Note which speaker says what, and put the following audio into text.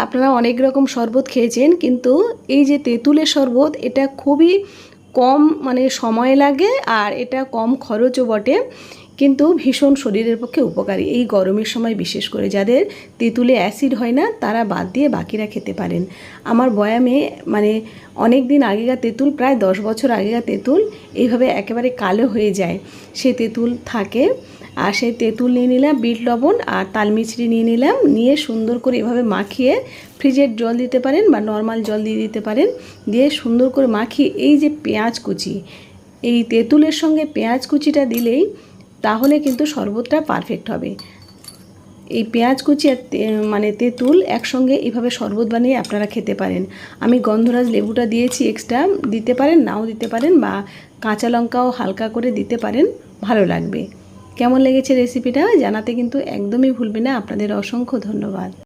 Speaker 1: আপনারা অনেক রকম শরবত খেয়েছেন, কিন্তু এই যে তেঁতুলের শরবত এটা খুবই কম সময় লাগে, আর এটা কম খরচও বটে, কিন্তু ভীষণ শরীরের পক্ষে উপকারী। এই গরমের সময় বিশেষ করে যাদের তেঁতুলে অ্যাসিড হয় না তারা বাদ দিয়ে বাকিরা খেতে পারেন। আমার বয়ামে অনেক দিন আগেকার তেঁতুল, প্রায় 10 বছর আগেকার তেঁতুল এইভাবে একেবারে কালো হয়ে যায়, সেই তেঁতুল থাকে। আর সেই তেঁতুল নিয়ে নিলাম, বিট লবণ আর তালমিছরি নিয়ে নিলাম, নিয়ে সুন্দর করে এভাবে মাখিয়ে ফ্রিজের জল দিতে পারেন বা নর্মাল জল দিয়ে দিতে পারেন, দিয়ে সুন্দর করে মাখিয়ে এই যে পেঁয়াজ কুচি, এই তেঁতুলের সঙ্গে পেঁয়াজ কুচিটা দিলেই তাহলে কিন্তু শরবতটা পারফেক্ট হবে। এই পেঁয়াজ কুচি আর তেঁতুল একসঙ্গে এইভাবে শরবত বানিয়ে আপনারা খেতে পারেন। আমি গন্ধরাজ লেবুটা দিয়েছি, এক্সট্রা দিতে পারেন, নাও দিতে পারেন, বা কাঁচা লঙ্কাও হালকা করে দিতে পারেন, ভালো লাগবে। কেমন লেগেছে রেসিপিটা জানাতে কিন্তু একদমই ভুলবেন না। আপনাদের অসংখ্য ধন্যবাদ।